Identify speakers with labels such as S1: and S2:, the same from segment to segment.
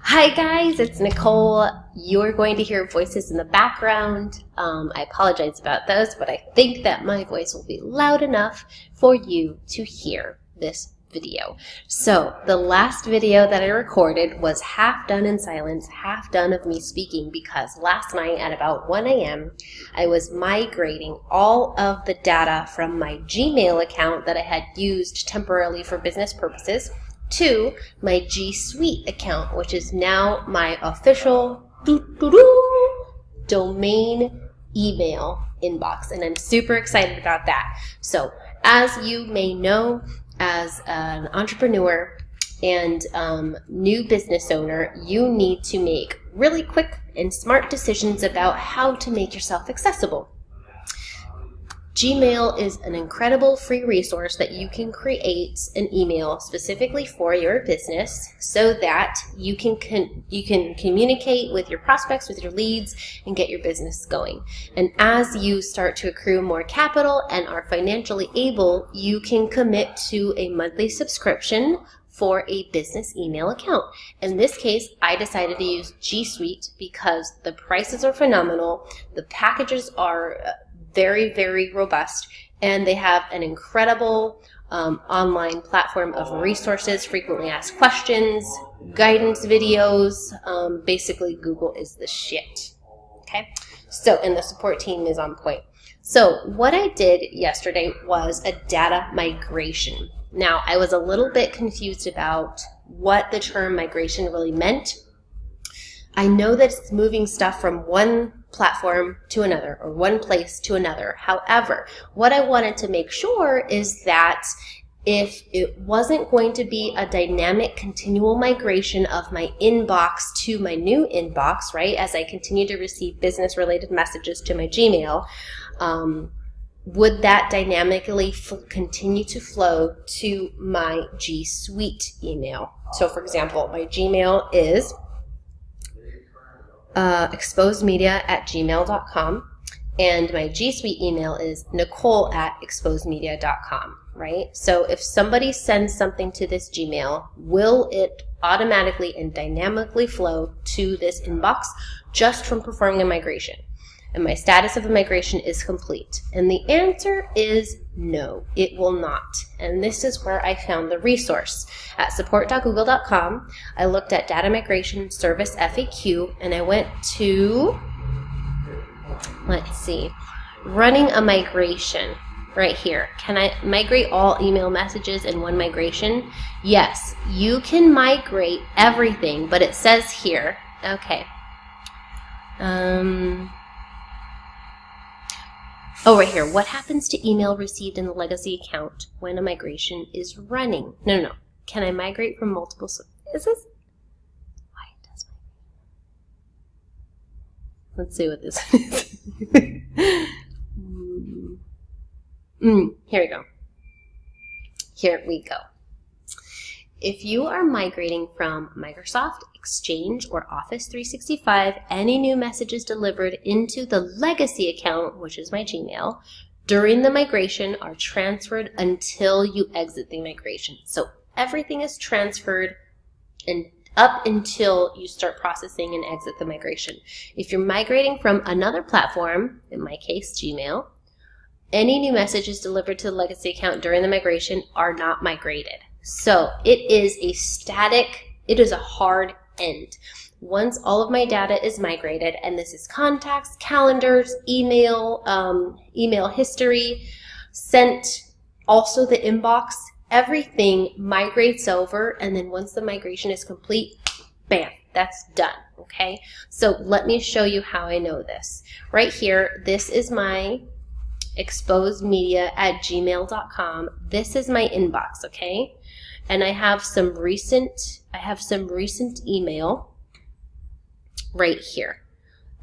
S1: Hi guys, it's Nicole. You're going to hear voices in the background. I apologize about those, but I think that my voice will be loud enough for you to hear this video. So the last video that I recorded was half done in silence, half done of me speaking, because last night at about 1 a.m. I was migrating all of the data from my Gmail account that I had used temporarily for business purposes to my GSuite account, which is now my official domain email inbox, and I'm super excited about that. So as you may know, as an entrepreneur and new business owner, you need to make really quick and smart decisions about how to make yourself accessible. Gmail is an incredible free resource that you can create an email specifically for your business so that you can communicate with your prospects, with your leads, and get your business going. And as you start to accrue more capital and are financially able, you can commit to a monthly subscription for a business email account. In this case, I decided to use GSuite because the prices are phenomenal, the packages are very, very robust, and they have an incredible online platform of resources, frequently asked questions, guidance videos. Basically, Google is the shit. Okay? So, and the support team is on point. So, what I did yesterday was a data migration. Now, I was a little bit confused about what the term migration really meant. I know that it's moving stuff from one platform to another or one place to another. However, what I wanted to make sure is that if it wasn't going to be a dynamic continual migration of my inbox to my new inbox, right, as I continue to receive business related messages to my Gmail, would that dynamically continue to flow to my GSuite email? So for example, my Gmail is exposedmedia@gmail.com, and my GSuite email is nicole@exposedmedia.com, right? So if somebody sends something to this Gmail, will it automatically and dynamically flow to this inbox just from performing a migration? And my status of the migration is complete. And the answer is no, it will not. And this is where I found the resource. At support.google.com, I looked at data migration service FAQ, and I went to, let's see, running a migration right here. Can I migrate all email messages in one migration? Yes, you can migrate everything, but it says here, okay. Oh, right here. What happens to email received in the legacy account when a migration is running? No. Can I migrate from multiple? Is this? Why it does migrate? Let's see what this is. Here we go. Here we go. If you are migrating from Microsoft, Exchange, or Office 365, any new messages delivered into the legacy account, which is my Gmail, during the migration are transferred until you exit the migration. So everything is transferred and up until you start processing and exit the migration. If you're migrating from another platform, in my case, Gmail, any new messages delivered to the legacy account during the migration are not migrated. So it is a static, it is a hard end. Once all of my data is migrated, and this is contacts, calendars, email, email history, sent, also the inbox, everything migrates over, and then once the migration is complete, bam, that's done, okay? So let me show you how I know this. Right here, this is my exposedmedia@gmail.com. This is my inbox, okay? And I have some recent email right here,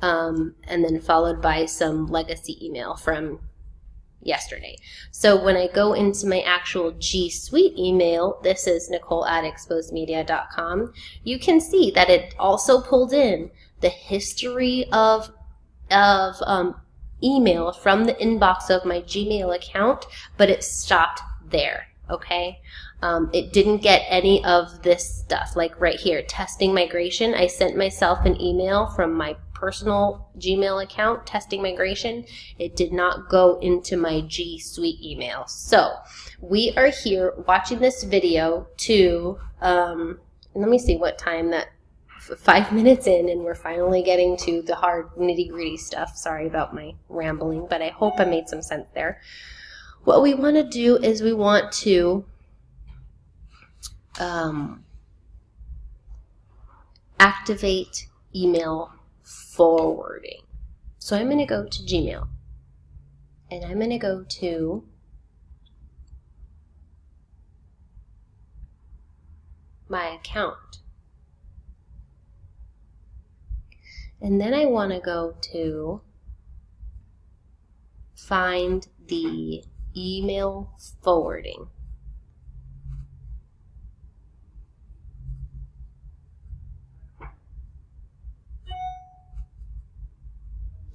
S1: and then followed by some legacy email from yesterday. So when I go into my actual GSuite email, this is nicole@exposedmedia.com. You can see that it also pulled in the history of email from the inbox of my Gmail account, but it stopped there. Okay, It didn't get any of this stuff, like right here, testing migration. I sent myself an email from my personal Gmail account, testing migration. It did not go into my GSuite email. So we are here watching this video to, let me see what time that, 5 minutes in, and we're finally getting to the hard nitty-gritty stuff. Sorry about my rambling, but I hope I made some sense there. What we want to do is we want to activate email forwarding. So I'm going to go to Gmail, and I'm going to go to my account. And then I want to go to find the email forwarding.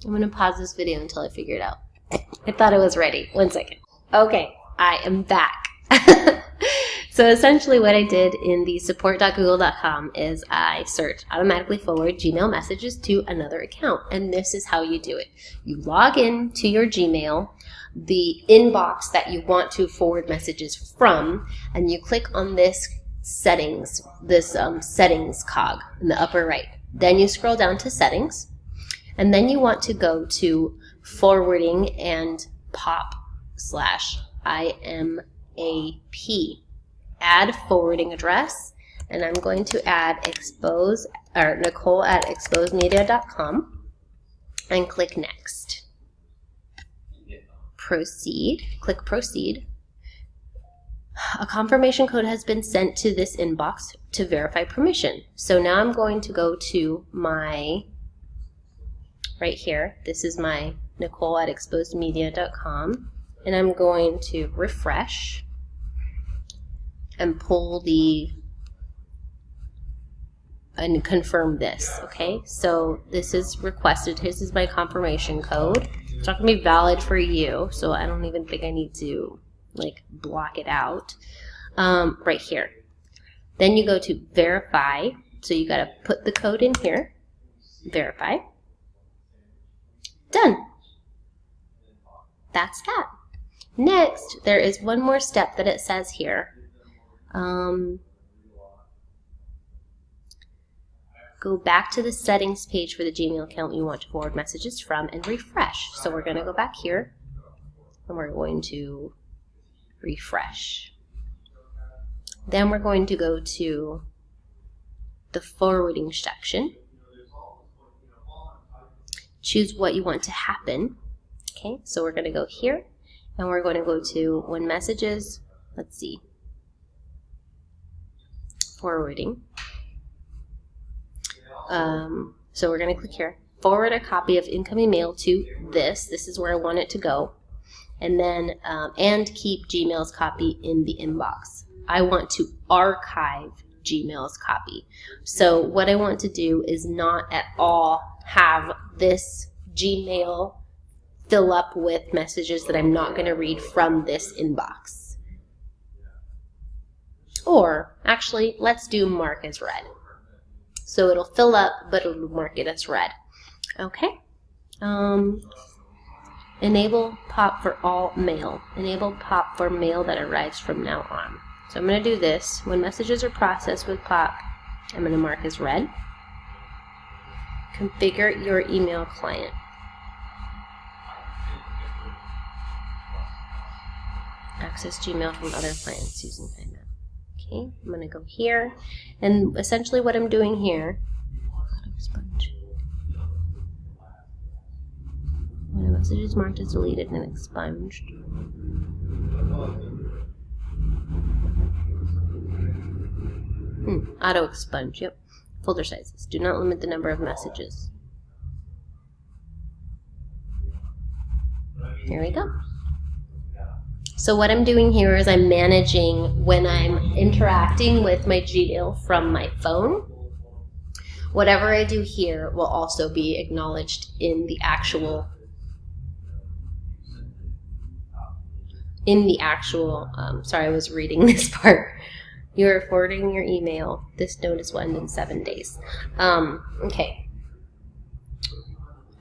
S1: I'm going to pause this video until I figure it out. I thought it was ready. 1 second. Okay, I am back. So essentially what I did in the support.google.com is I searched automatically forward Gmail messages to another account. And this is how you do it. You log in to your Gmail, the inbox that you want to forward messages from, and you click on this settings, settings cog in the upper right. Then you scroll down to settings, and then you want to go to forwarding and pop/IMAP. Add forwarding address, and I'm going to add Nicole@exposemedia.com and click next. Proceed, click proceed. A confirmation code has been sent to this inbox to verify permission. So now I'm going to go to my, right here, this is my Nicole@exposemedia.com, and I'm going to refresh and pull and confirm this, okay? So this is requested. This is my confirmation code. It's not gonna be valid for you, so I don't even think I need to like block it out. Right here. Then you go to verify. So you gotta put the code in here, verify. Done. That's that. Next, there is one more step that it says here. Go back to the settings page for the Gmail account you want to forward messages from and refresh. So we're going to go back here and we're going to refresh. Then we're going to go to the forwarding section. Choose what you want to happen. Okay, so we're going to go here and we're going to go to when messages, let's see, forwarding. So we're going to click here, forward a copy of incoming mail to this. This is where I want it to go. And then, and keep Gmail's copy in the inbox. I want to archive Gmail's copy. So what I want to do is not at all have this Gmail fill up with messages that I'm not going to read from this inbox. Or, actually, let's do mark as read. So it'll fill up, but it'll mark it as read. Okay? Enable pop for all mail. Enable pop for mail that arrives from now on. So I'm going to do this. When messages are processed with pop, I'm going to mark as read. Configure your email client. Access Gmail from other clients using Find That. Okay, I'm going to go here, and essentially what I'm doing here, when a message is marked as deleted and expunged, auto expunge, yep. Folder sizes, do not limit the number of messages. There we go. So what I'm doing here is I'm managing when I'm interacting with my Gmail from my phone. Whatever I do here will also be acknowledged in the actual in the actual, sorry, I was reading this part. You're forwarding your email. This notice will end in 7 days. Okay.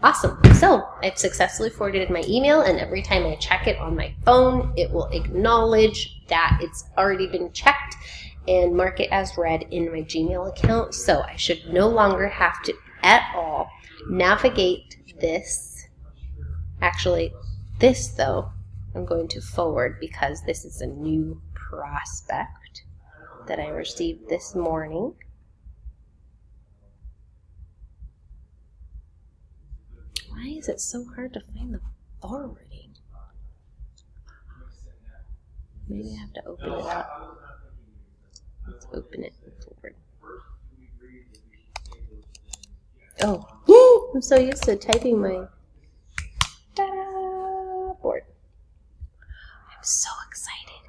S1: Awesome. So I've successfully forwarded my email, and every time I check it on my phone, it will acknowledge that it's already been checked and mark it as read in my Gmail account. So I should no longer have to at all navigate this. Actually, this though, I'm going to forward because this is a new prospect that I received this morning. Why is it so hard to find the forwarding? Maybe I have to open it up. Let's open it and forward. Oh, I'm so used to typing my board. I'm so excited.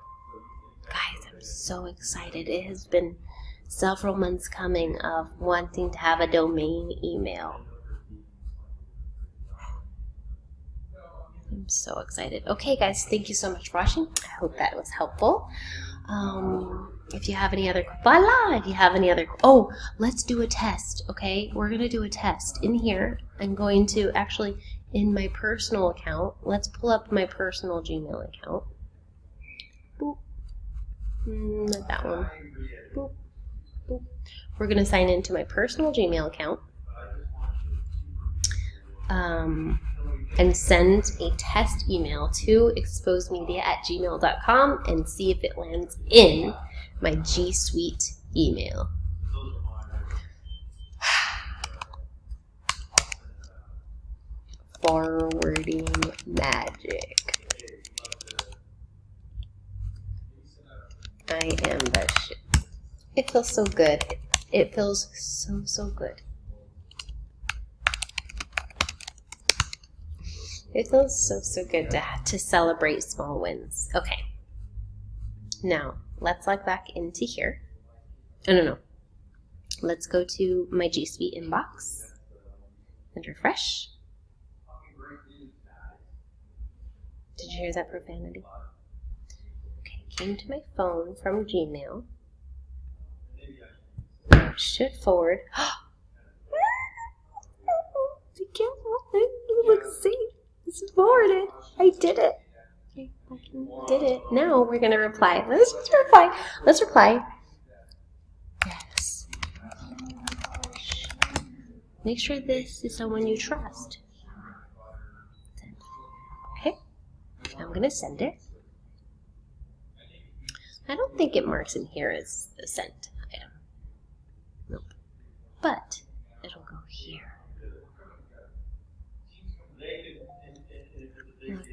S1: Guys, I'm so excited. It has been several months coming of wanting to have a domain email. I'm so excited. Okay, guys, thank you so much for watching. I hope that was helpful. If you have any other, oh, let's do a test, okay? We're going to do a test. In here, I'm going to actually, in my personal account, let's pull up my personal Gmail account. Boop. Not that one. Boop. Boop. We're going to sign into my personal Gmail account. And send a test email to exposedmedia@gmail.com and see if it lands in my GSuite email. Forwarding magic. I am the shit. It feels so good. It feels so good. It feels so good to celebrate small wins. Okay. Now, let's log back into here. Oh, no. Let's go to my GSuite inbox and refresh. Did you hear that profanity? Okay, came to my phone from Gmail. Should forward. Be careful. Look, see. This is forwarded. I did it. Okay, I did it. Now we're going to reply. Let's just reply. Let's reply. Yes. Make sure this is someone you trust. Okay. I'm going to send it. I don't think it marks in here as a sent item. Nope. But it'll go here. Look.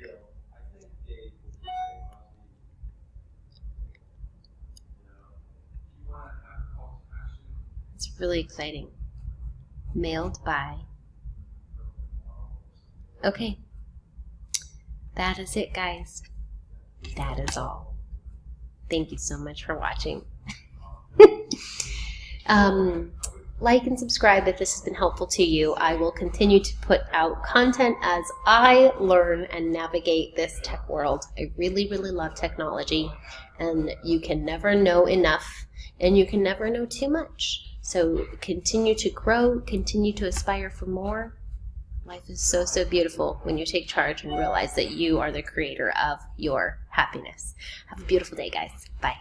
S1: It's really exciting. Mailed by. Okay. That is it, guys. That is all. Thank you so much for watching. Like and subscribe if this has been helpful to you. I will continue to put out content as I learn and navigate this tech world. I really love technology, and you can never know enough, and you can never know too much. So continue to grow, continue to aspire for more. Life is so beautiful when you take charge and realize that you are the creator of your happiness. Have a beautiful day, guys. Bye.